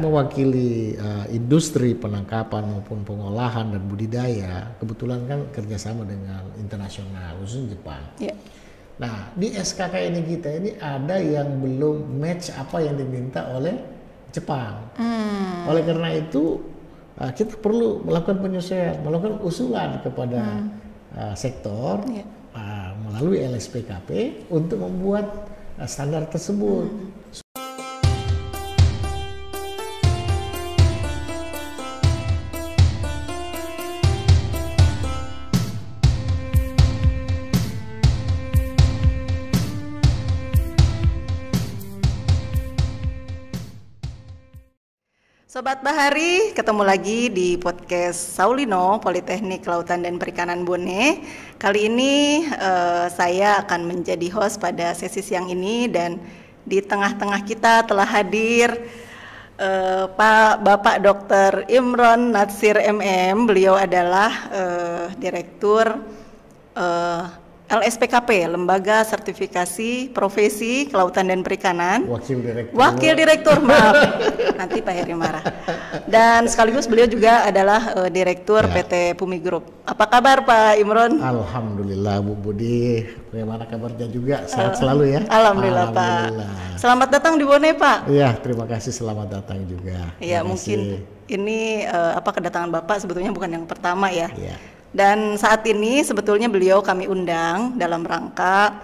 Mewakili industri penangkapan maupun pengolahan dan budidaya, kebetulan kan kerjasama dengan internasional, khususnya Jepang. Yeah. Nah, di SKKN kita ini ada yang belum match apa yang diminta oleh Jepang. Oleh karena itu, kita perlu melakukan penyesuaian, melakukan usulan kepada sektor melalui LSPKP untuk membuat standar tersebut. Sobat Bahari, ketemu lagi di podcast Saulino, Politeknik Kelautan dan Perikanan Bone. Kali ini saya akan menjadi host pada sesi siang ini, dan di tengah-tengah kita telah hadir Bapak Dr. Imron Natsir MM. Beliau adalah Direktur LSPKP, Lembaga Sertifikasi Profesi Kelautan dan Perikanan. Wakil Direktur, maaf. Nanti Pak Heri marah. Dan sekaligus beliau juga adalah Direktur PT Pumi Group. Apa kabar Pak Imron? Alhamdulillah Bu Budi. Bagaimana kabarnya juga? Sehat selalu ya? Alhamdulillah Pak. Selamat datang di Bone Pak. Iya, terima kasih, selamat datang juga. Iya, mungkin ini kedatangan Bapak sebetulnya bukan yang pertama ya. Iya. Dan saat ini sebetulnya beliau kami undang dalam rangka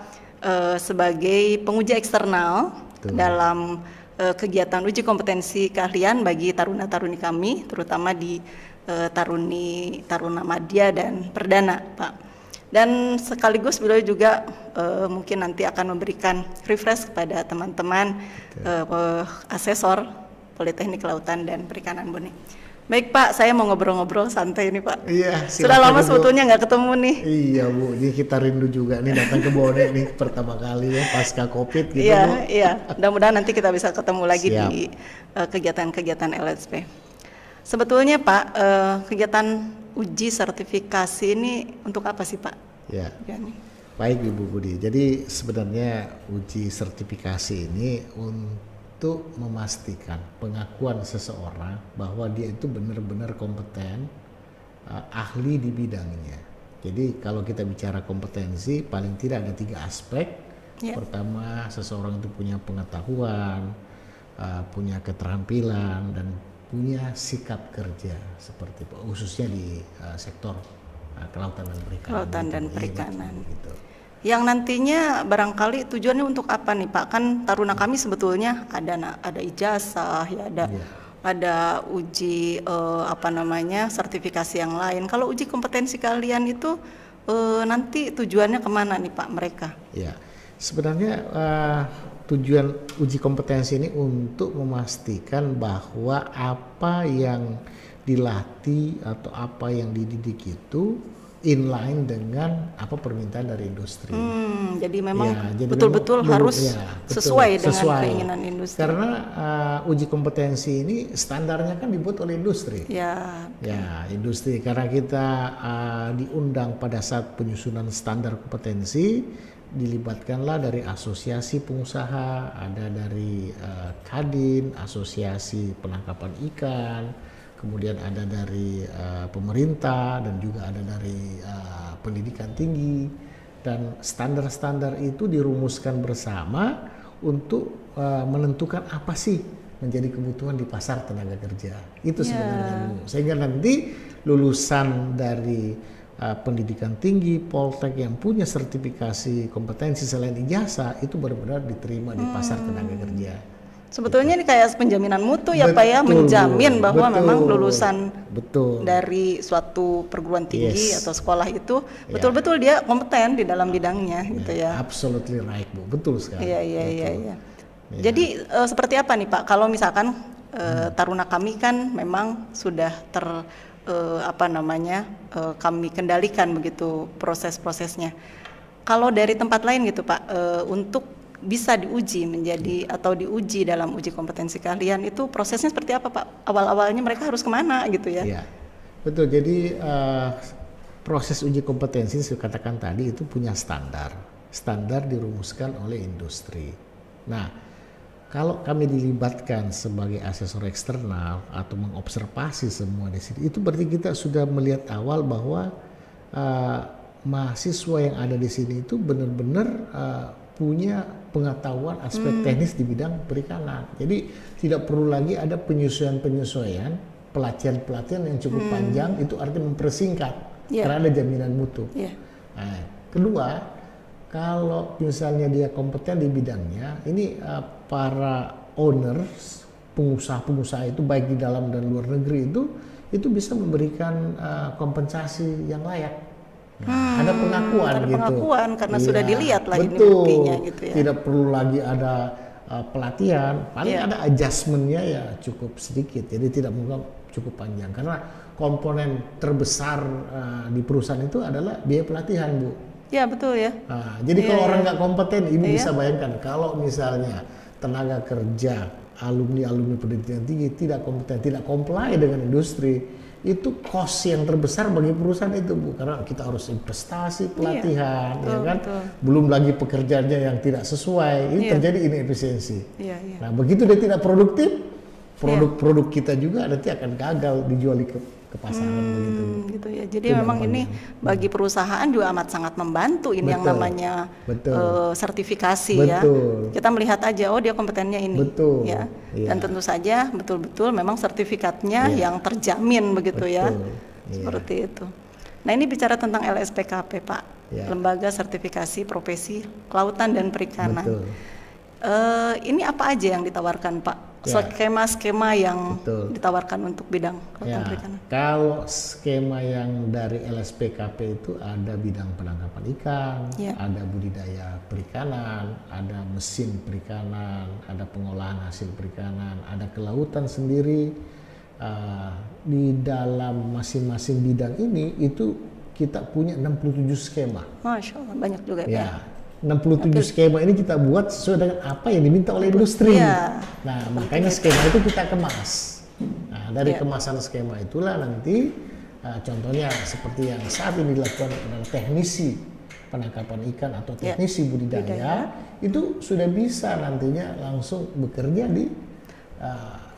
sebagai penguji eksternal dalam kegiatan uji kompetensi keahlian bagi taruna-taruni kami, terutama di Taruna Madya dan Perdana, Pak. Dan sekaligus beliau juga mungkin nanti akan memberikan refresh kepada teman-teman asesor Politeknik Kelautan dan Perikanan Bone. Baik Pak, saya mau ngobrol-ngobrol santai nih Pak. Iya, sudah lama sebetulnya nggak ketemu nih. Iya Bu, ini kita rindu juga nih datang ke Bone nih pertama kali ya pasca COVID gitu. Iya, Bu. Iya. Mudah-mudahan nanti kita bisa ketemu lagi di kegiatan-kegiatan LSP. Sebetulnya Pak, kegiatan uji sertifikasi ini untuk apa sih Pak? Ya. Baik Ibu Budi. Jadi sebenarnya uji sertifikasi ini untuk memastikan pengakuan seseorang bahwa dia itu benar-benar kompeten, ahli di bidangnya. Jadi kalau kita bicara kompetensi, paling tidak ada 3 aspek. Pertama, seseorang itu punya pengetahuan, punya keterampilan, dan punya sikap kerja seperti khususnya di sektor kelautan dan perikanan. Kelautan dan perikanan. Gitu. Yang nantinya barangkali tujuannya untuk apa nih Pak? Kan taruna kami sebetulnya ada ijazah, ya ada uji sertifikasi yang lain. Kalau uji kompetensi kalian itu nanti tujuannya kemana nih Pak mereka? Ya, sebenarnya tujuan uji kompetensi ini untuk memastikan bahwa apa yang dilatih atau apa yang dididik itu inline dengan apa permintaan dari industri. Jadi memang betul-betul harus sesuai dengan keinginan industri. Karena uji kompetensi ini standarnya kan dibuat oleh industri. Ya, industri. Karena kita diundang pada saat penyusunan standar kompetensi, dilibatkanlah dari asosiasi pengusaha, ada dari Kadin, asosiasi penangkapan ikan, kemudian ada dari pemerintah, dan juga ada dari pendidikan tinggi. Dan standar-standar itu dirumuskan bersama untuk menentukan apa sih menjadi kebutuhan di pasar tenaga kerja. Itu sebenarnya Bu. Sehingga nanti lulusan dari pendidikan tinggi, Poltek yang punya sertifikasi kompetensi selain ijazah itu benar-benar diterima di pasar tenaga kerja. Sebetulnya ini kayak penjaminan mutu ya Pak ya, menjamin bahwa memang lulusan dari suatu perguruan tinggi atau sekolah itu betul-betul dia kompeten di dalam bidangnya gitu ya. Absolutely right Bu, betul sekali. Iya. Jadi seperti apa nih Pak kalau misalkan taruna kami kan memang sudah kami kendalikan begitu proses-prosesnya. Kalau dari tempat lain gitu Pak, untuk bisa diuji menjadi atau diuji dalam uji kompetensi keahlian itu prosesnya seperti apa Pak? Awal-awalnya mereka harus kemana gitu ya? Iya, betul. Jadi proses uji kompetensi saya katakan tadi itu punya standar dirumuskan oleh industri. Nah, kalau kami dilibatkan sebagai asesor eksternal atau mengobservasi semua di sini, itu berarti kita sudah melihat awal bahwa mahasiswa yang ada di sini itu benar-benar punya pengetahuan aspek teknis di bidang perikanan. Jadi tidak perlu lagi ada penyesuaian, pelatihan yang cukup panjang, itu artinya mempersingkat karena ada jaminan mutu. Nah, kedua, kalau misalnya dia kompeten di bidangnya, ini para owners, pengusaha-pengusaha itu baik di dalam dan luar negeri itu bisa memberikan kompensasi yang layak. Nah, ada pengakuan ada gitu. pengakuan karena sudah dilihat lah ini betul. buktinya gitu ya. Tidak perlu lagi ada pelatihan, paling ada adjustmentnya ya cukup sedikit. Jadi tidak mungkin cukup panjang karena komponen terbesar di perusahaan itu adalah biaya pelatihan, Bu. Ya betul ya. Nah, jadi kalau orang nggak kompeten, Ibu bisa bayangkan kalau misalnya tenaga kerja alumni pendidikan tinggi tidak kompeten, tidak comply dengan industri, itu cost yang terbesar bagi perusahaan itu, Bu, karena kita harus investasi pelatihan, betul, ya kan, betul. belum lagi pekerjaannya yang tidak sesuai, ini terjadi inefisiensi. Nah, begitu dia tidak produktif, produk-produk kita juga nanti akan gagal dijual ke pasaran begitu. Gitu ya. Jadi itu memang ini bagi perusahaan juga amat sangat membantu ini yang namanya sertifikasi ya. Kita melihat aja oh dia kompetennya ini ya. Dan tentu saja betul-betul memang sertifikatnya yang terjamin begitu ya. Seperti itu. Nah, ini bicara tentang LSPKP, Pak. Lembaga Sertifikasi Profesi Kelautan dan Perikanan. Ini apa aja yang ditawarkan, Pak? Skema-skema yang ditawarkan untuk bidang kelautan perikanan. Kalau skema yang dari LSPKP itu ada bidang penangkapan ikan, ada budidaya perikanan, ada mesin perikanan, ada pengolahan hasil perikanan, ada kelautan sendiri. Di dalam masing-masing bidang ini itu kita punya 67 skema. Masya Allah, banyak juga ya. 67 skema ini kita buat sesuai dengan apa yang diminta oleh industri. Nah, makanya skema itu kita kemas. Nah, dari kemasan skema itulah nanti contohnya seperti yang saat ini dilakukan adalah teknisi penangkapan ikan atau teknisi budidaya, itu sudah bisa nantinya langsung bekerja di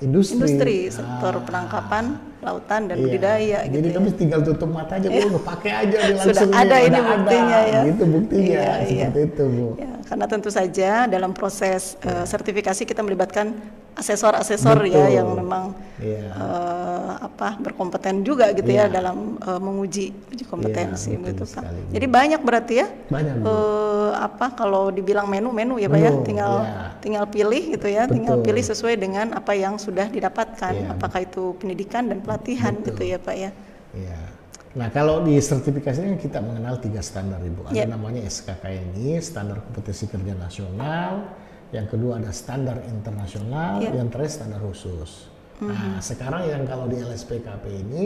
industri sektor penangkapan lautan dan budidaya gitu. Jadi kami tinggal tutup mata aja, Bu, pakai aja sudah langsung. ada ini buktinya ya. Gitu buktinya seperti itu, Bu. Karena tentu saja dalam proses sertifikasi kita melibatkan asesor-asesor ya yang memang berkompeten juga gitu ya dalam menguji kompetensi gitu, Pak. Jadi banyak berarti ya. Banyak. Kalau dibilang menu ya, Pak ya, tinggal pilih gitu ya, tinggal pilih sesuai dengan apa yang sudah didapatkan, apakah itu pendidikan dan pelatihan gitu ya, Pak ya. Nah, kalau di sertifikasi ini kita mengenal 3 standar, Ibu. Ada namanya SKKNI, Standar Kompetensi Kerja Nasional. Yang kedua ada standar internasional, yang terakhir standar khusus. Nah, sekarang yang kalau di LSPKP ini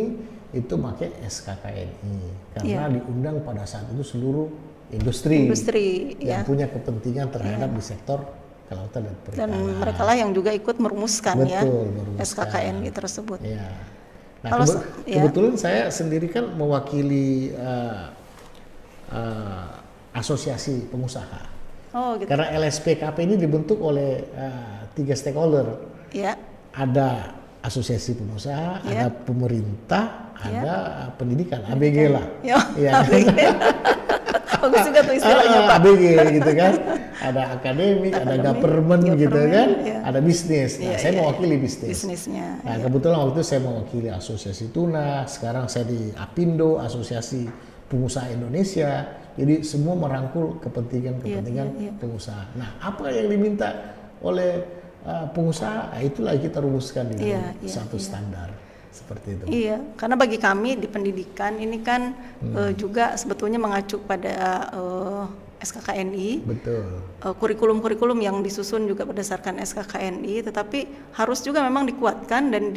itu pakai SKKNI karena diundang pada saat itu seluruh industri yang punya kepentingan terhadap di sektor kelautan dan perikanan. Dan mereka lah yang juga ikut merumuskan SKKNI tersebut. Nah, kebetulan saya sendiri kan mewakili asosiasi pengusaha. Gitu. Karena LSPKP ini dibentuk oleh 3 stakeholder. Ada asosiasi pengusaha, ada pemerintah, ada pendidikan, ABG lah. Bagus juga tuh istilahnya, Pak. ABG gitu kan. Ada akademik, ada government gitu kan, ada bisnis. Nah, saya mewakili bisnisnya. Nah, kebetulan waktu itu saya mewakili asosiasi tuna, sekarang saya di APindo, Asosiasi Pengusaha Indonesia. Jadi semua merangkul kepentingan pengusaha. Nah, apa yang diminta oleh pengusaha, itulah kita rumuskan di satu standar seperti itu. Karena bagi kami di pendidikan ini kan juga sebetulnya mengacu pada SKKNI. Kurikulum-kurikulum yang disusun juga berdasarkan SKKNI, tetapi harus juga memang dikuatkan dan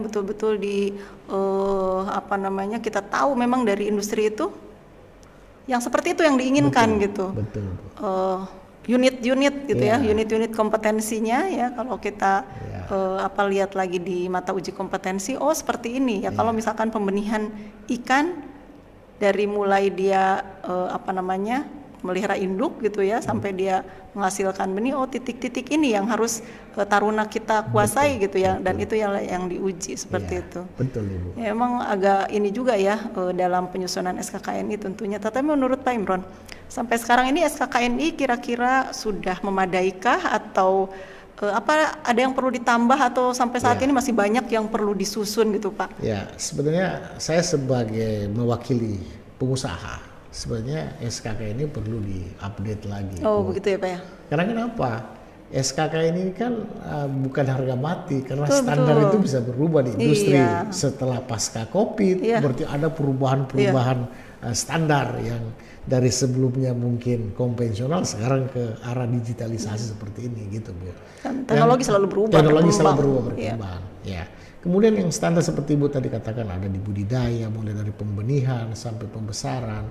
betul-betul kita tahu memang dari industri itu yang seperti itu yang diinginkan gitu. Unit-unit gitu ya, unit-unit kompetensinya ya. Kalau kita lihat lagi di mata uji kompetensi, seperti ini ya. Kalau misalkan pembenihan ikan dari mulai dia melihara induk gitu ya sampai dia menghasilkan benih. Oh, titik-titik ini yang harus taruna kita kuasai gitu ya, dan itu yang diuji seperti itu. Betul Ibu. Ya, emang agak ini juga ya dalam penyusunan SKKNI tentunya. Tetapi menurut Pak Imron, sampai sekarang ini SKKNI kira-kira sudah memadaikah atau ada yang perlu ditambah atau sampai saat ini masih banyak yang perlu disusun gitu Pak? Ya, sebenarnya saya sebagai mewakili pengusaha, sebenarnya SKK ini perlu diupdate lagi. Oh, begitu ya Pak ya? Karena kenapa? SKK ini kan bukan harga mati, karena standar itu bisa berubah di industri. Setelah pasca COVID, berarti ada perubahan-perubahan standar yang dari sebelumnya mungkin konvensional sekarang ke arah digitalisasi seperti ini gitu Bu. Teknologi selalu berubah. Teknologi selalu berubah berkembang. Ya. Kemudian yang standar seperti Ibu tadi katakan ada di budidaya, mulai dari pembenihan sampai pembesaran,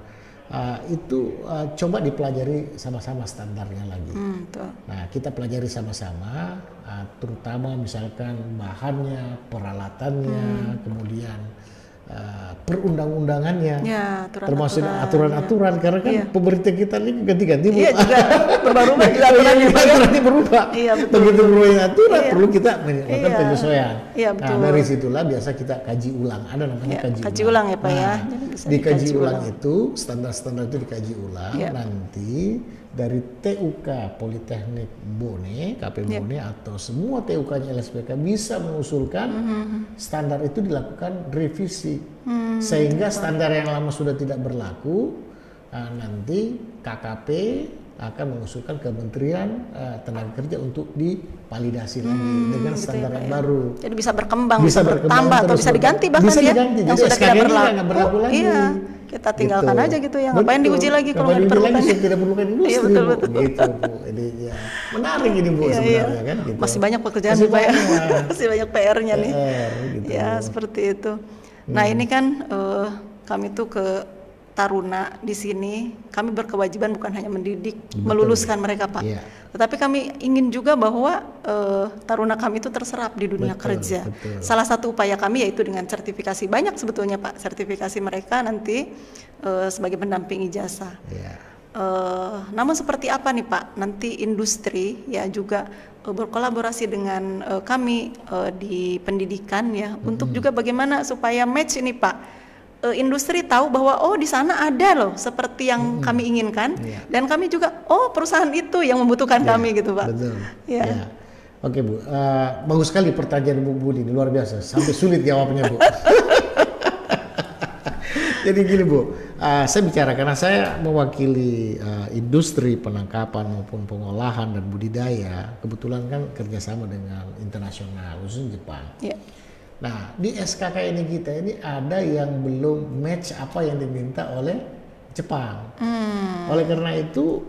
itu coba dipelajari sama-sama standarnya lagi. Nah, kita pelajari sama-sama, terutama misalkan bahannya, peralatannya, kemudian perundang-undangannya, termasuk aturan-aturan, karena kan pemerintah kita ini ganti-ganti Bu. Iya, juga berubah juga aturannya berubah. Begitu berubah aturan perlu kita melakukan penyesuaian. Nah, dari situlah biasa kita kaji ulang, ada namanya kaji ulang ya Pak ya. Dikaji ulang itu standar-standar itu dikaji ulang, nanti dari TUK Politeknik Bone, KP Bone atau semua TUK-nya LSPK bisa mengusulkan standar itu dilakukan revisi sehingga standar yang lama sudah tidak berlaku. Nanti KKP akan mengusulkan Kementerian Tenaga Kerja untuk divalidasi lagi dengan standar yang baru. Jadi bisa berkembang, bisa bertambah atau bisa diganti bahkan bisa diganti. Yang sudah tidak berlaku lagi. Kita tinggalkan aja gitu ya, ngapain diuji lagi kalau nggak diperlukan. Tidak perlukan industri. Betul. Gitu Bu. Ini ya menarik ini Bu sebenarnya kan. Gitu. Masih banyak pekerjaan nih Pak ya. Masih banyak PR-nya nih. Gitu. Ya seperti itu. Nah ini kan kami tuh ke taruna di sini, kami berkewajiban bukan hanya mendidik, meluluskan mereka Pak, tetapi kami ingin juga bahwa taruna kami itu terserap di dunia kerja. Salah satu upaya kami yaitu dengan sertifikasi, banyak sebetulnya Pak sertifikasi mereka nanti sebagai pendamping ijazah. Namun seperti apa nih Pak, nanti industri ya juga berkolaborasi dengan kami di pendidikan ya, untuk juga bagaimana supaya match ini Pak. Industri tahu bahwa di sana ada loh seperti yang kami inginkan, dan kami juga perusahaan itu yang membutuhkan kami gitu Pak. Betul. Oke Bu, bagus sekali pertanyaan Bu Budi, luar biasa, sampai sulit jawabnya Bu. Jadi gini Bu, saya bicara karena saya mewakili industri penangkapan maupun pengolahan dan budidaya, kebetulan kan kerjasama dengan internasional, khususnya Jepang. Nah, di SKKNI kita ini ada yang belum match apa yang diminta oleh Jepang. Oleh karena itu,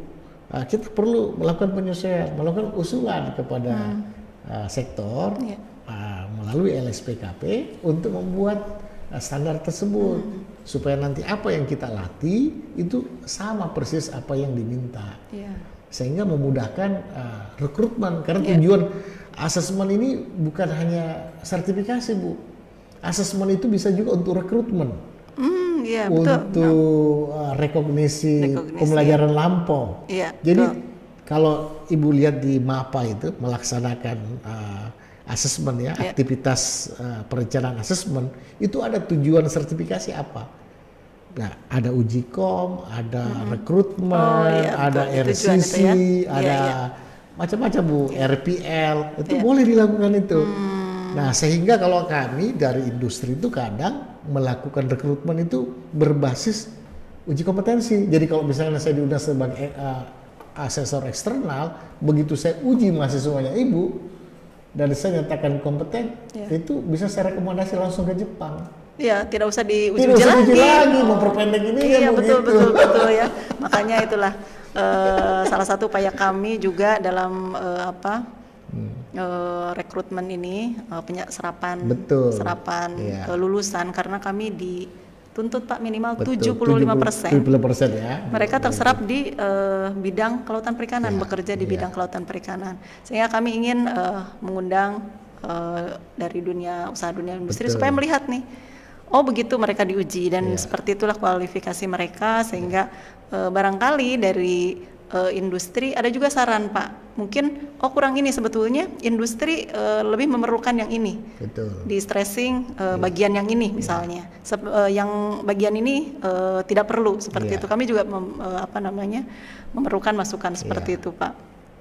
kita perlu melakukan penyesuaian, melakukan usulan kepada sektor melalui LSPKP untuk membuat standar tersebut supaya nanti apa yang kita latih itu sama persis apa yang diminta, sehingga memudahkan rekrutmen. Karena tujuan asesmen ini bukan hanya sertifikasi Bu, asesmen itu bisa juga untuk rekrutmen, untuk rekognisi pembelajaran lampau. Jadi kalau Ibu lihat di MAPA itu melaksanakan asesmen ya, aktivitas perencanaan asesmen itu ada tujuan sertifikasi apa? Nah, ada uji kom, ada rekrutmen, ada RCC, ada macam-macam Bu, RPL, itu boleh dilakukan itu. Nah, sehingga kalau kami dari industri itu kadang melakukan rekrutmen itu berbasis uji kompetensi. Jadi kalau misalnya saya diundang sebagai asesor eksternal, begitu saya uji mahasiswanya Ibu, dan saya nyatakan kompeten, itu bisa saya rekomendasi langsung ke Jepang. Tidak usah diuji lagi, memperpendek ini betul ya. Makanya itulah salah satu upaya kami juga dalam rekrutmen ini, serapan lulusan, karena kami dituntut Pak minimal 75%. Ya. Mereka terserap di bidang kelautan perikanan, bekerja di bidang kelautan perikanan. Sehingga kami ingin mengundang dari dunia usaha, dunia industri supaya melihat nih oh begitu mereka diuji, dan Iya. seperti itulah kualifikasi mereka, sehingga barangkali dari industri ada juga saran Pak, mungkin oh kurang ini, sebetulnya industri lebih memerlukan yang ini, Betul. di stressing bagian yang ini misalnya, yang bagian ini tidak perlu seperti Iya. itu. Kami juga memerlukan masukan seperti Iya. itu Pak.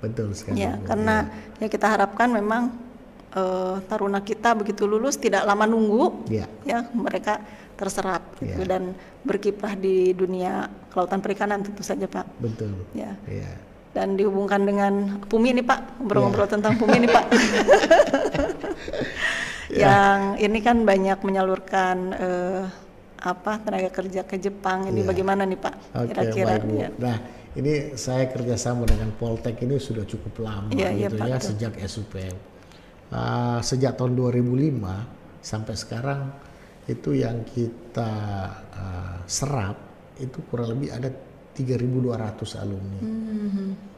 Betul sekali. Ya, Bu. karena ya kita harapkan memang taruna kita begitu lulus tidak lama nunggu, Iya. ya mereka terserap gitu, Iya. dan berkiprah di dunia kelautan perikanan tentu saja Pak. Betul. Ya. Iya. Dan dihubungkan dengan PUMI nih Pak, ngobrol-ngobrol Iya. tentang PUMI nih Pak. Yang ini kan banyak menyalurkan tenaga kerja ke Jepang, ini Iya. bagaimana nih Pak? Oke, Kira-kira baik, Bu. ya. Nah, ini saya kerjasama dengan Poltek ini sudah cukup lama Iya, iya, gitu Pak, ya, betul. sejak SUPM. Sejak tahun 2005 sampai sekarang itu yang kita serap itu kurang lebih ada 3.200 alumni.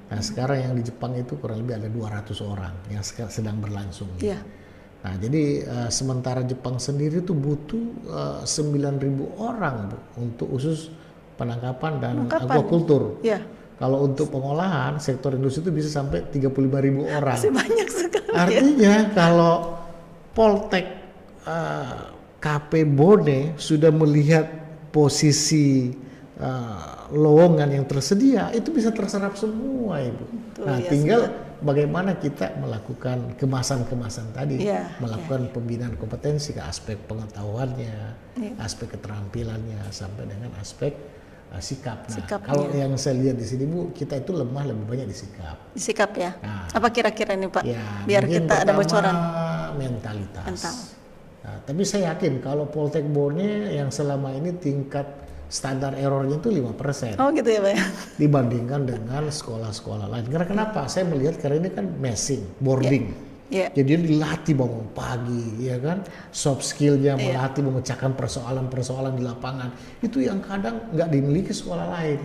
Nah, sekarang yang di Jepang itu kurang lebih ada 200 orang yang sedang berlangsung. Iya. Nah, jadi sementara Jepang sendiri itu butuh 9.000 orang, Bu, untuk usus penangkapan dan aquacultur. Ya, Kalau untuk pengolahan sektor industri itu bisa sampai 35.000 orang. masih banyak sekali. Artinya kalau Poltek KP Bone sudah melihat posisi lowongan yang tersedia, itu bisa terserap semua, Ibu. Betul, Nah, ya, tinggal bagaimana kita melakukan kemasan-kemasan tadi, Ya, melakukan pembinaan kompetensi ke aspek pengetahuannya, Ya. aspek keterampilannya, sampai dengan aspek sikap. Nah, Sikapnya. kalau yang saya lihat di sini, Bu, kita itu lemah lebih banyak di sikap. Disikap ya. Nah. Apa kira-kira nih Pak? Ya, Biar mungkin kita ada pertama, bocoran. mentalitas. Mental. Nah, tapi saya yakin kalau Poltek Bone yang selama ini tingkat standar errornya itu 5% Oh gitu ya Pak ya. dibandingkan dengan sekolah-sekolah lain. Karena kenapa? Saya melihat karena ini kan messing, boarding. Ya. Jadi dia dilatih bangun pagi, ya kan? Soft skillnya melatih memecahkan persoalan-persoalan di lapangan. Itu yang kadang nggak dimiliki sekolah lain.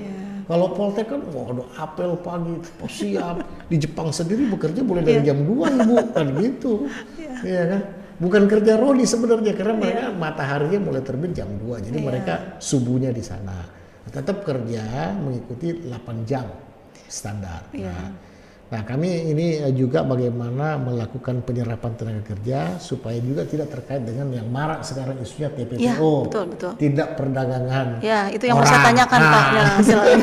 Kalau Poltek kan, waduh, apel pagi, siap. Di Jepang sendiri bekerja mulai dari jam 2, Bu, kan gitu. Iya kan? Bukan kerja rodi sebenarnya, karena mereka mataharinya mulai terbit jam 2. Jadi mereka subuhnya di sana. Tetap kerja mengikuti 8 jam standar. Nah, kami ini juga bagaimana melakukan penyerapan tenaga kerja supaya juga tidak terkait dengan yang marak sekarang isunya TPPO. Iya, betul. Tidak perdagangan. Ya, itu yang mau saya tanyakan Pak. Ya, silakan.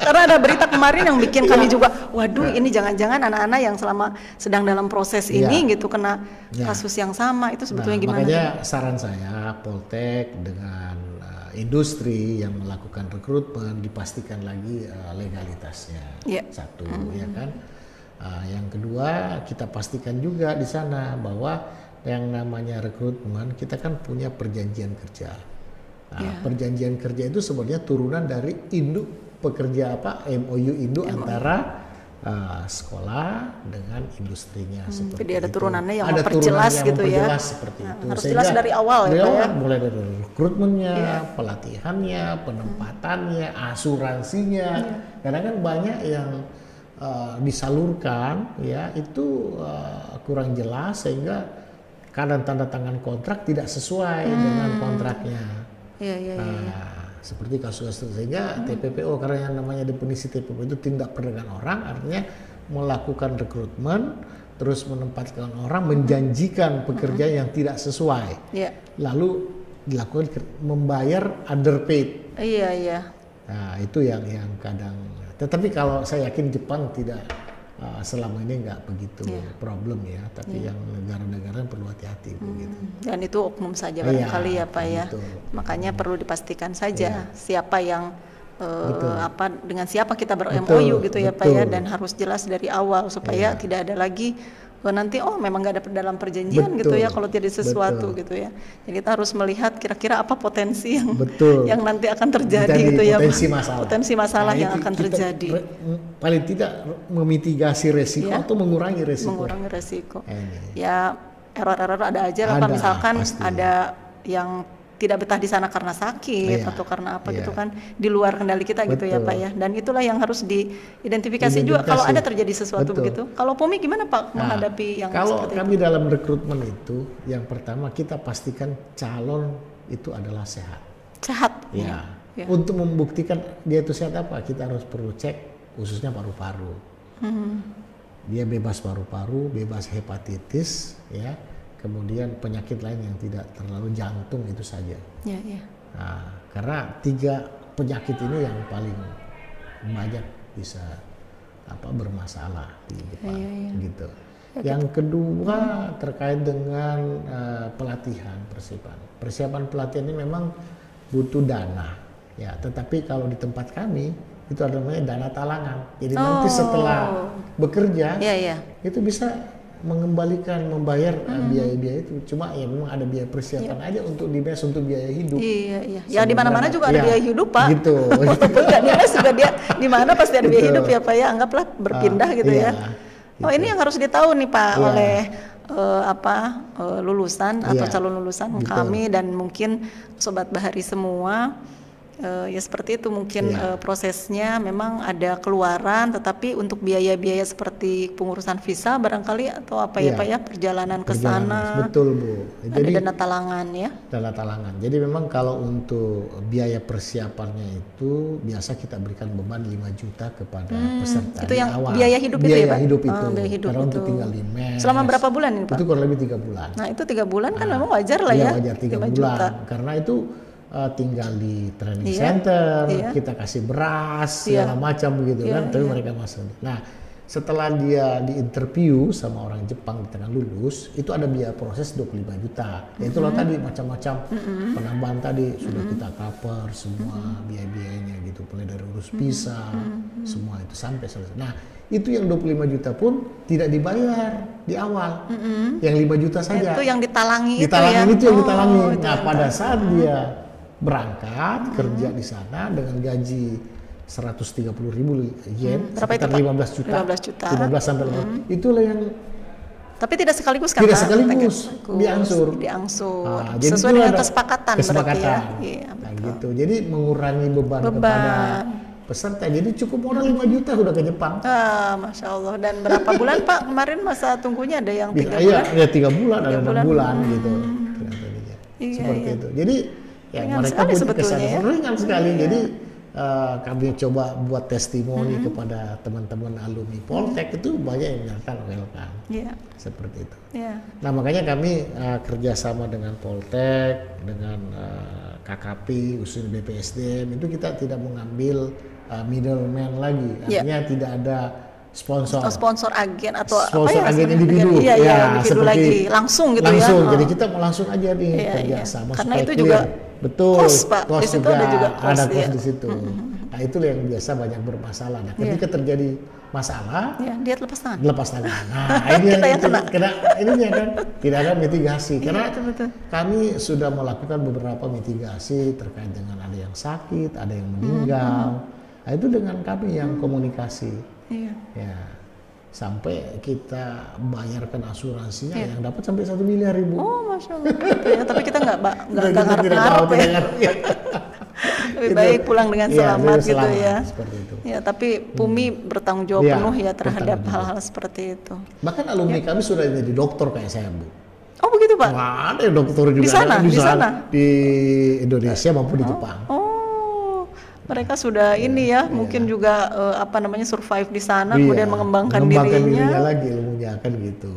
Karena ada berita kemarin yang bikin kami juga, waduh, ini jangan-jangan anak-anak yang selama sedang dalam proses ini gitu kena kasus yang sama, itu sebetulnya gimana? Makanya saran saya, Poltek dengan industri yang melakukan rekrutmen dipastikan lagi legalitasnya. Satu, ya kan. Yang kedua, kita pastikan juga di sana bahwa yang namanya rekrutmen, kita kan punya perjanjian kerja. Perjanjian kerja itu sebenarnya turunan dari induk pekerja MOU induk antara sekolah dengan industrinya. Jadi ada turunannya yang ada memperjelas turunan yang gitu ya. memperjelas seperti itu. Harus Sehingga jelas dari awal ya Pak ya. mulai dari rekrutmennya, pelatihannya, penempatannya, asuransinya. Karena kan banyak yang disalurkan ya itu kurang jelas, sehingga kadang tanda tangan kontrak tidak sesuai dengan kontraknya. Seperti kasus-kasus, sehingga TPPO, karena yang namanya definisi TPPO itu tindak perdagangan orang, artinya melakukan rekrutmen, terus menempatkan orang, menjanjikan pekerja yang tidak sesuai, lalu dilakukan membayar underpaid. Nah, itu yang kadang. Tetapi kalau saya yakin Jepang tidak selama ini nggak begitu problem ya, tapi yang negara-negara perlu hati-hati begitu. Dan itu oknum saja barangkali ya Pak ya. Makanya perlu dipastikan saja siapa yang dengan siapa kita ber-MOU gitu ya Pak ya, dan harus jelas dari awal supaya tidak ada lagi nanti memang nggak ada dalam perjanjian gitu ya kalau tidak sesuatu gitu ya. Jadi kita harus melihat kira-kira apa potensi yang nanti akan terjadi gitu ya. Potensi masalah yang akan terjadi. Paling tidak memitigasi resiko atau mengurangi resiko. Ya error-error ada aja lah Pak, misalkan ada yang tidak betah di sana karena sakit Iya, atau karena apa iya. gitu kan, di luar kendali kita gitu ya Betul. Pak ya. Dan itulah yang harus diidentifikasi juga kalau ada terjadi sesuatu Betul. begitu. Kalau PUMI gimana Pak Nah, menghadapi yang kalau seperti kami dalam rekrutmen itu, yang pertama kita pastikan calon itu adalah sehat. sehat? Ya. Ya. Untuk membuktikan dia itu sehat apa, kita harus perlu cek khususnya paru-paru. Dia bebas paru-paru, bebas hepatitis, ya. Kemudian penyakit lain yang tidak terlalu jantung itu saja. Ya, ya. Nah, karena 3 penyakit ini yang paling banyak bisa bermasalah di depan, gitu. Yang kedua terkait dengan pelatihan persiapan. Persiapan pelatihan ini memang butuh dana, ya. Tetapi kalau di tempat kami itu ada namanya dana talangan. Jadi nanti setelah bekerja, itu bisa mengembalikan, membayar biaya-biaya itu. Cuma ya memang ada biaya persiapan aja untuk dinas, untuk biaya hidup. Iya, iya. Ya di mana-mana juga ada biaya hidup Pak. Gitu. Enggak dinas juga dia di mana pasti ada biaya hidup ya Pak ya. Anggaplah berpindah gitu ya. Oh ini yang harus ditahu nih Pak oleh lulusan atau calon lulusan kami dan mungkin Sobat Bahari semua. Ya seperti itu mungkin prosesnya memang ada keluaran, tetapi untuk biaya-biaya seperti pengurusan visa barangkali atau apa ya Pak ya, perjalanan ke sana. Betul Bu. Jadi ada dana talangan ya. Dana talangan. Jadi memang kalau untuk biaya persiapannya itu biasa kita berikan beban 5 juta kepada peserta. Itu yang awal. Biaya hidup itu ya Pak? Hidup itu. Biaya hidup Karena itu. untuk tinggal di mes. Selama berapa bulan ini Pak? Itu kurang lebih 3 bulan. Nah itu 3 bulan kan memang wajar lah ya. Wajar 3 bulan. Juta. Karena itu tinggal di training center, kita kasih beras segala macam begitu kan, tapi mereka masuk. Nah, setelah dia diinterview sama orang Jepang di tengah lulus, itu ada biaya proses 25 juta. Itu loh tadi macam-macam penambahan tadi sudah kita cover semua biaya-biayanya gitu, mulai dari urus visa, semua itu sampai selesai. Nah, itu yang 25 juta pun tidak dibayar di awal. Yang 5 juta saja. Itu yang ditalangi itu yang ditalangi. Nah, pada saat dia berangkat kerja di sana dengan gaji 130.000 yen, sekitar 15 juta. 15 sampai 18. Itulah yang tapi tidak sekaligus kan? Tidak sekaligus, diangsur. Nah, sesuai dengan kesepakatan. Berarti ya. Iya, nah, gitu. Jadi mengurangi beban kepada peserta. Jadi cukup modal 5 juta sudah ke Jepang. Masya Allah. Dan berapa bulan Pak kemarin masa tunggunya ada yang 3 bulan? Iya, 3 bulan, ada 6 bulan gitu. Seperti itu. Jadi ya mereka punya kesadaran ringan sekali. Jadi kami coba buat testimoni kepada teman-teman alumni Poltek, itu banyak yang menyatakan welcome. Seperti itu. Nah makanya kami kerjasama dengan Poltek, dengan KKP, khususnya BPSDM, itu kita tidak mengambil middleman lagi. Artinya tidak ada sponsor agen atau agen individu. Individu lagi langsung gitu ya. Jadi kita mau langsung aja nih kerjasama karena supaya itu clear. juga betul, cost Pak, di situ ada juga cost, ada cost di situ. Nah itulah yang biasa banyak bermasalah. Nah ketika terjadi masalah, dia lepas tangan. Nah ini yang kena ininya kan tidak ada mitigasi karena kami sudah melakukan beberapa mitigasi terkait dengan ada yang sakit, ada yang meninggal. Nah itu dengan kami yang komunikasi. Ya sampai kita bayarkan asuransinya yang dapat sampai 1 miliar ribu. Oh masya Allah. Tapi kita nggak ngarep ya. Lebih baik pulang dengan selamat gitu ya. Seperti itu. Ya tapi PUMI bertanggung jawab penuh ya terhadap hal-hal seperti itu. Bahkan alumni kami sudah jadi dokter kayak saya Bu. Oh begitu Pak? Wah, ada dokter juga di sana di Indonesia maupun di Jepang. Mereka sudah mungkin juga survive di sana, kemudian mengembangkan dirinya lagi ilmunya kan gitu.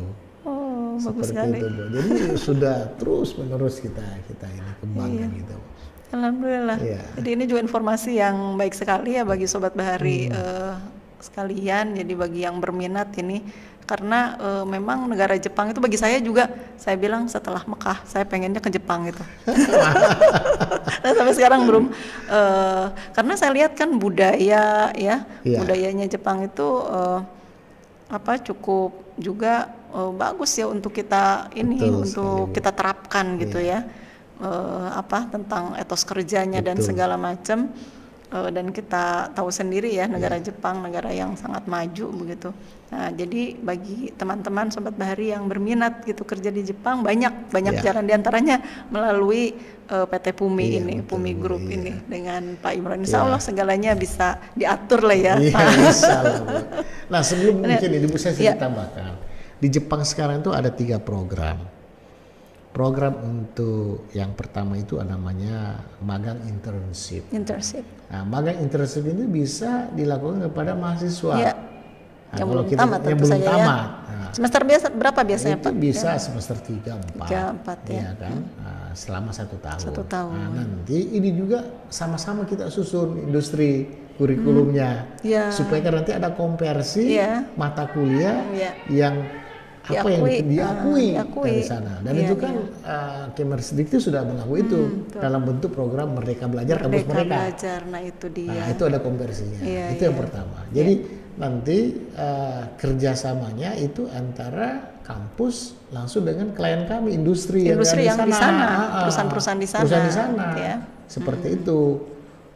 Bagus sekali. Itu, jadi sudah terus menerus kita ini kembangkan gitu. Alhamdulillah. Jadi ini juga informasi yang baik sekali ya bagi Sobat Bahari sekalian. Jadi bagi yang berminat ini, karena memang negara Jepang itu bagi saya juga, saya bilang setelah Mekah saya pengennya ke Jepang gitu. Nah, sampai sekarang belum, karena saya lihat kan budaya budayanya Jepang itu cukup juga bagus ya untuk kita kita terapkan gitu ya. Tentang etos kerjanya dan segala macam. dan kita tahu sendiri ya negara Jepang negara yang sangat maju begitu. Nah, jadi bagi teman-teman Sobat Bahari yang berminat gitu kerja di Jepang banyak jalan diantaranya melalui PT Pumi ini, betul, Pumi Group ini dengan Pak Imron. Insya Allah segalanya bisa diatur lah ya. Insya Allah, Bu. Nah sebelum mungkin ini Bu saya tambahkan, di Jepang sekarang itu ada 3 program. Program untuk yang pertama itu namanya magang internship. Nah, magang internship ini bisa dilakukan kepada mahasiswa. Yang belum tamat tentu saja ya. Nah, semester berapa biasanya itu Pak? Bisa semester 3, 4 ya kan. Nah, selama 1 tahun. 1 tahun. Nah, nanti ini juga sama-sama kita susun industri kurikulumnya supaya kan nanti ada konversi mata kuliah yang diakui dari sana, dan itu kan Kemendikbud sudah mengakui itu dalam bentuk program Merdeka Belajar Kampus Merdeka. Nah itu dia. Nah itu ada konversinya. Itu yang pertama. Jadi nanti kerjasamanya itu antara kampus langsung dengan klien kami, industri yang di sana, perusahaan-perusahaan di sana. Seperti itu.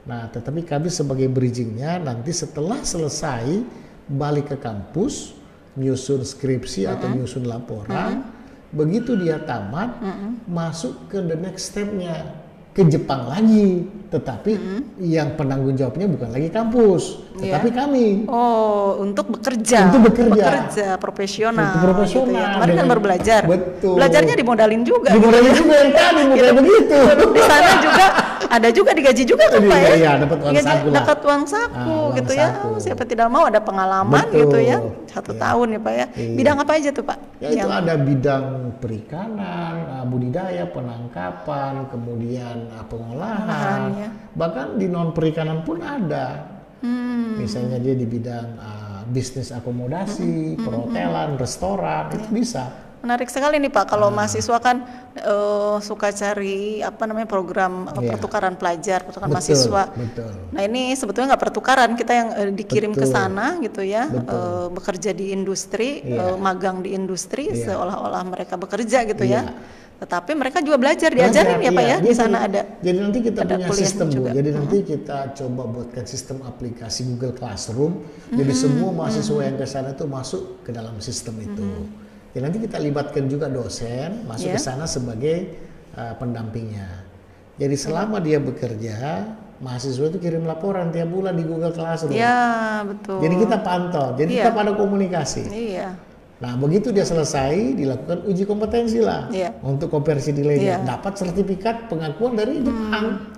Nah tetapi kami sebagai bridgingnya nanti setelah selesai balik ke kampus, nyusun skripsi atau nyusun laporan, begitu dia tamat, masuk ke the next step-nya, ke Jepang lagi, tetapi yang penanggung jawabnya bukan lagi kampus, tetapi kami. Oh, untuk bekerja. Profesional. Gitu ya. Kemarin kan baru belajar. Betul. Belajarnya dimodalin juga. Dimodalin juga yang tadi, bukan begitu. Di sana juga ada juga digaji juga kan Pak ya? Iya, dapat uang saku lah. Dapat uang saku gitu ya. Siapa tidak mau ada pengalaman gitu ya. 1 tahun ya Pak ya. Bidang apa aja tuh Pak? Ya itu ada bidang perikanan, budidaya, penangkapan, kemudian pengolahan. Bahkan di non perikanan pun ada. Misalnya dia di bidang bisnis akomodasi, perhotelan, restoran, itu bisa. Menarik sekali nih Pak, kalau mahasiswa kan suka cari program pertukaran pelajar, pertukaran mahasiswa. Betul. Nah ini sebetulnya nggak pertukaran, kita yang dikirim ke sana gitu ya, bekerja di industri, magang di industri, seolah-olah mereka bekerja gitu ya. Tetapi mereka juga belajar, diajarin ya Pak ya, di sana ada. Jadi nanti kita punya sistem Bu, jadi nanti kita coba buatkan sistem aplikasi Google Classroom, jadi semua mahasiswa yang ke sana itu masuk ke dalam sistem itu. Ya nanti kita libatkan juga dosen masuk ke sana sebagai pendampingnya. Jadi selama dia bekerja, mahasiswa itu kirim laporan tiap bulan di Google Classroom. Iya, betul. Jadi kita pantau, jadi tetap ada komunikasi. Iya. Nah begitu dia selesai, dilakukan uji kompetensi lah untuk konversi nilainya, dapat sertifikat pengakuan dari Jepang.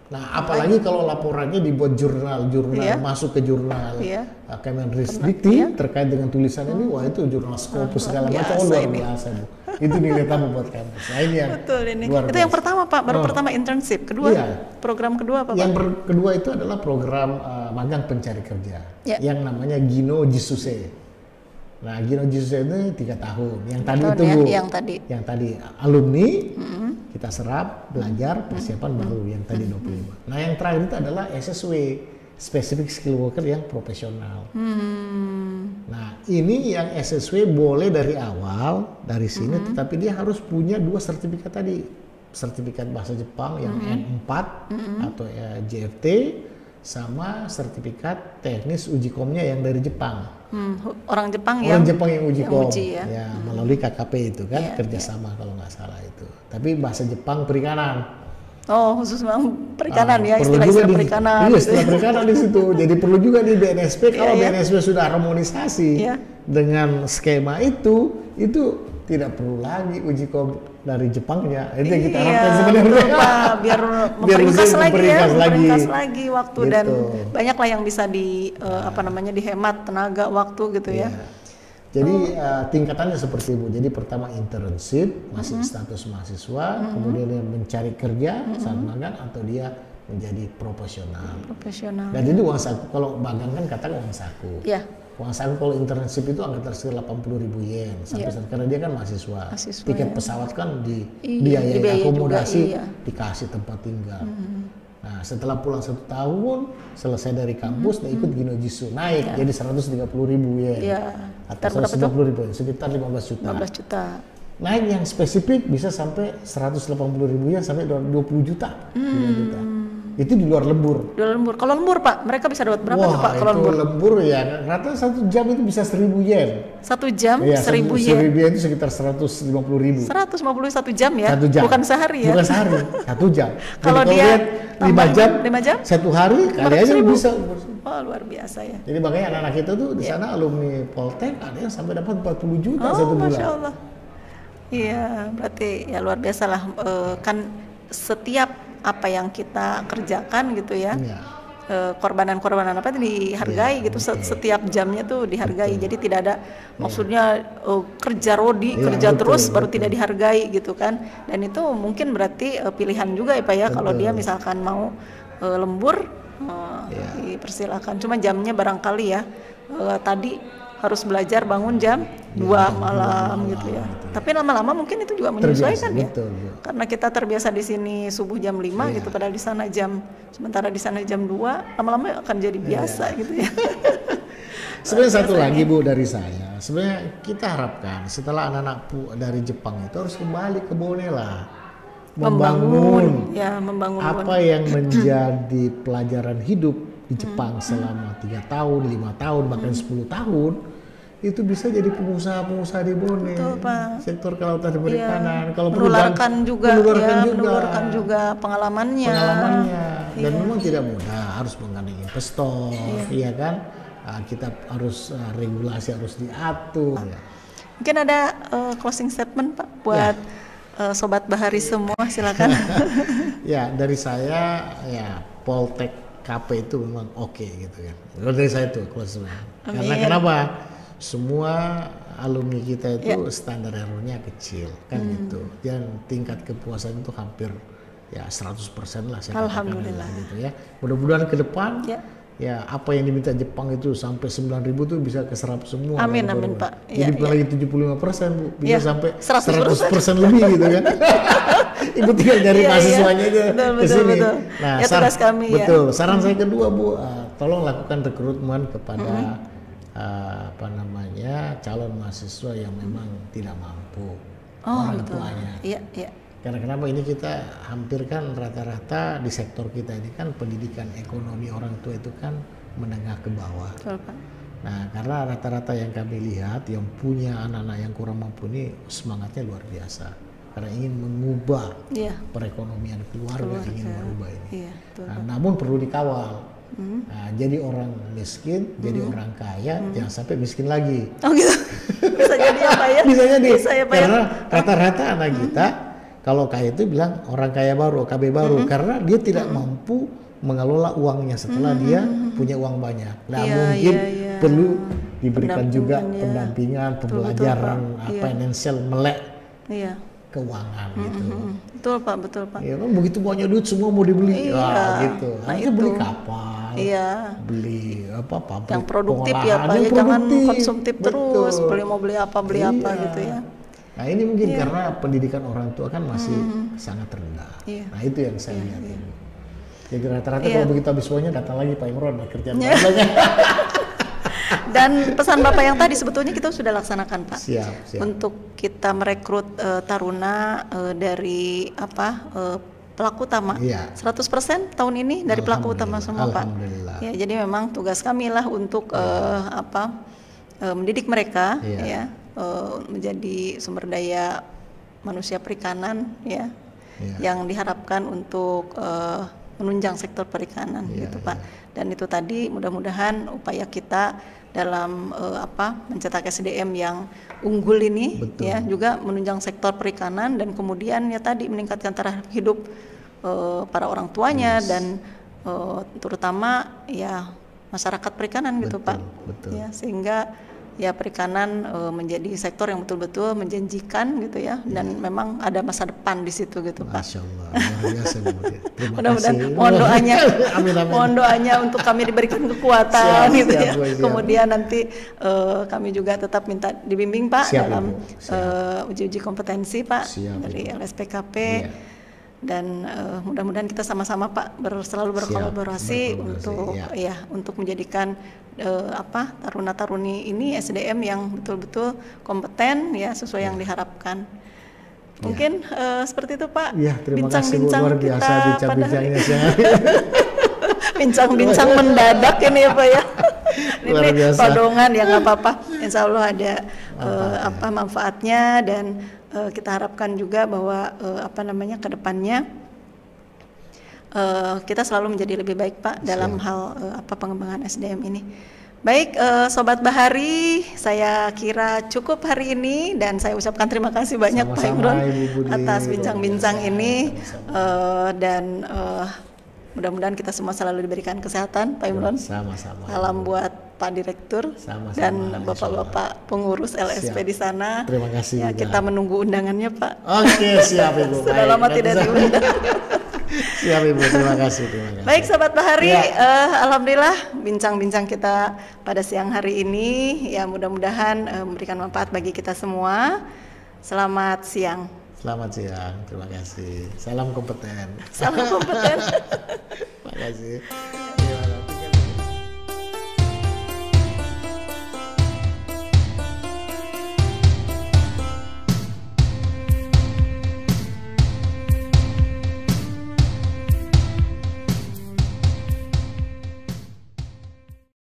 Nah apalagi kalau laporannya dibuat jurnal masuk ke jurnal Kemendikbud terkait dengan tulisan ini, wah itu jurnal Scopus segala macam, luar biasa Bu. Itu nilai tambah buat kampus. Nah ini yang itu yang pertama Pak, baru pertama internship, kedua program kedua apa Pak? Yang kedua itu adalah program magang pencari kerja yang namanya Gino Jisuse. Nah, Gino Jisuse itu 3 tahun. Yang tadi itu Bu, yang tadi alumni kita serap, belajar, persiapan baru yang tadi 25. Nah, yang terakhir itu adalah SSW, Specific Skill Worker yang profesional. Nah, ini yang SSW boleh dari awal dari sini, tetapi dia harus punya 2 sertifikat tadi, sertifikat bahasa Jepang yang N4 atau JFT, sama sertifikat teknis uji komnya yang dari Jepang. Orang Jepang yang uji kom ya. Melalui KKP itu kan kerjasama kalau nggak salah itu. Tapi bahasa Jepang perikanan. Oh khusus memang perikanan istilah perikanan. Iya istilah perikanan di situ. Jadi perlu juga di BNSP kalau BNSP sudah harmonisasi dengan skema itu tidak perlu lagi uji kom dari Jepangnya. Itu yang kita harapkan sebenarnya. Biar memperingkas lagi waktu gitu. Dan banyaklah yang bisa dihemat tenaga waktu gitu ya. Jadi tingkatannya seperti Bu. Jadi pertama internship masih status mahasiswa, kemudian dia mencari kerja saat magang atau dia menjadi profesional. Dan jadi uang saku, kalau magang kan katakan uang saku. Uang saku kalau internship itu angka tersekitar 80.000 yen sampai karena dia kan mahasiswa. Tiket pesawat kan dibiayai akomodasi, dikasih tempat tinggal. Nah setelah pulang 1 tahun selesai dari kampus, dia ikut Gino Jisoo naik jadi 130.000 yen atau 120.000 yen, sekitar 15 juta. Naik yang spesifik bisa sampai 180.000 yen sampai 20 juta. Itu di luar lembur. Di luar lembur. Kalau lembur Pak, mereka bisa dapat berapa tuh Pak kalau itu lembur ya, rata 1 jam itu bisa 1.000 yen. 1 jam Iya, 1.000 yen. 1.000 yen itu sekitar 150.000. 150 1 jam ya? 1 jam. Bukan sehari ya? Bukan sehari, 1 jam. Kalau dia 5 jam, 5 jam, 1 hari kali aja bisa. Wah, luar biasa ya. Jadi makanya anak-anak kita tuh di sana alumni Poltek ada yang sampai dapat 40 juta satu bulan. Masya Allah. Iya, berarti ya luar biasa lah. Kan setiap apa yang kita kerjakan gitu ya, korbanan-korbanan apa itu dihargai gitu. Setiap jamnya tuh dihargai. Jadi tidak ada maksudnya kerja rodi, kerja terus baru tidak dihargai gitu kan. Dan itu mungkin berarti pilihan juga ya Pak ya. Kalau dia misalkan mau lembur, dipersilakan. Cuma jamnya barangkali ya tadi harus belajar bangun jam 2 malam gitu ya. Tapi lama-lama mungkin itu juga menyesuaikan ya. Betul. Karena kita terbiasa di sini subuh jam 5 gitu, padahal di sana sementara di sana jam 2, lama-lama akan jadi biasa gitu ya. Sebenarnya satu lagi Bu dari saya. Sebenarnya kita harapkan setelah anak-anak dari Jepang itu harus kembali ke Bone lah. Membangun apa yang menjadi pelajaran hidup di Jepang selama 3 tahun, 5 tahun, bahkan 10 tahun itu bisa jadi pengusaha-pengusaha di Bone. Betul, Pak. Sektor kelautan dan perikanan. Kalau menularkan juga pengalamannya. Dan memang tidak mudah, harus menggandeng investor, iya kan? Kita harus regulasi harus diatur. Mungkin ada closing statement Pak buat Sobat Bahari semua, silakan. Ya, dari saya ya Poltek KP itu memang oke gitu kan. Kalau dari saya tuh closing. Karena kenapa? Semua alumni kita itu standar errornya kecil kan gitu. Dan tingkat kepuasan itu hampir ya 100% lah saya katakan gitu ya. Mudah-mudahan ke depan ya apa yang diminta Jepang itu sampai 9.000 tuh bisa keserap semua. Amin Pak. Jadi bukan lagi 75%, Bu, bisa sampai 100% lebih gitu kan. Ibu tinggal nyari mahasiswanya aja ke sini. Nah, tugas kami saran saya kedua Bu, tolong lakukan rekrutmen kepada calon mahasiswa yang memang tidak mampu. Orang tuanya. Iya. Karena kenapa ini kita hampir kan rata-rata di sektor kita ini kan pendidikan ekonomi orang tua itu kan menengah ke bawah. Betul, Pak. Nah, karena rata-rata yang kami lihat yang punya anak-anak yang kurang mampu ini semangatnya luar biasa. Karena ingin mengubah perekonomian keluarga, ingin merubah ini. Namun perlu dikawal. Nah, jadi orang miskin, jadi orang kaya, jangan sampai miskin lagi. Oh gitu. Bisa jadi apa ya? Bisa jadi. Ya, karena rata-rata anak kita kalau kaya itu bilang orang kaya baru, OKB baru, karena dia tidak mampu mengelola uangnya setelah dia punya uang banyak. Nah, mungkin perlu diberikan juga pendampingan, pembelajaran, financial melek keuangan gitu. Betul Pak. Ya kan begitu banyak duit semua mau dibeli, gitu. Harusnya beli kapal, beli pabrik yang produktif ya Pak, jangan konsumtif terus, mau beli apa gitu ya. Nah ini mungkin karena pendidikan orang tua kan masih sangat rendah. Nah itu yang saya lihat ini. Jadi rata-rata kalau begitu habis semuanya datang lagi Pak Imron kerjaan banyak. Dan pesan Bapak yang tadi sebetulnya kita sudah laksanakan Pak. Siap. Untuk kita merekrut taruna dari pelaku utama. 100% tahun ini dari pelaku utama semua Pak. Ya, jadi memang tugas kami lah untuk mendidik mereka menjadi sumber daya manusia perikanan yang diharapkan untuk menunjang sektor perikanan gitu Pak. Dan itu tadi mudah-mudahan upaya kita dalam mencetak SDM yang unggul ini juga menunjang sektor perikanan dan kemudian tadi meningkatkan taraf hidup para orang tuanya dan terutama masyarakat perikanan gitu Pak. Ya, sehingga perikanan menjadi sektor yang betul-betul menjanjikan gitu ya dan memang ada masa depan di situ gitu Pak. Masya Allah, luar biasa. Mudah-mudahan mohon doanya untuk kami diberikan kekuatan Kemudian nanti kami juga tetap minta dibimbing Pak dalam uji-uji kompetensi Pak dari LSPKP. Dan mudah-mudahan kita sama-sama Pak selalu berkolaborasi untuk menjadikan taruna-taruni ini SDM yang betul-betul kompeten sesuai yang diharapkan. Mungkin seperti itu Pak. Iya, terima kasih Bu, luar biasa bincang-bincangnya siang. Bincang-bincang mendadak ini ya Pak ya. Luar Ini biasa. todongan ya nggak apa-apa. Insya Allah ada manfaatnya dan kita harapkan juga bahwa ke depannya kita selalu menjadi lebih baik Pak dalam hal pengembangan SDM ini. Baik, Sobat Bahari, saya kira cukup hari ini dan saya ucapkan terima kasih banyak Pak Imron atas bincang-bincang ini dan mudah-mudahan kita semua selalu diberikan kesehatan Pak Imron. Sama-sama. Salam buat Pak Direktur dan Bapak-bapak pengurus LSP di sana. Terima kasih. Ya, kita menunggu undangannya Pak. Oke, siap Ibu. Sudah lama tidak diundang. Siap Ibu, terima kasih. Baik Sobat Bahari, alhamdulillah bincang-bincang kita pada siang hari ini ya mudah-mudahan memberikan manfaat bagi kita semua. Selamat siang. Selamat siang, terima kasih. Salam kompeten. Salam kompeten. Terima kasih.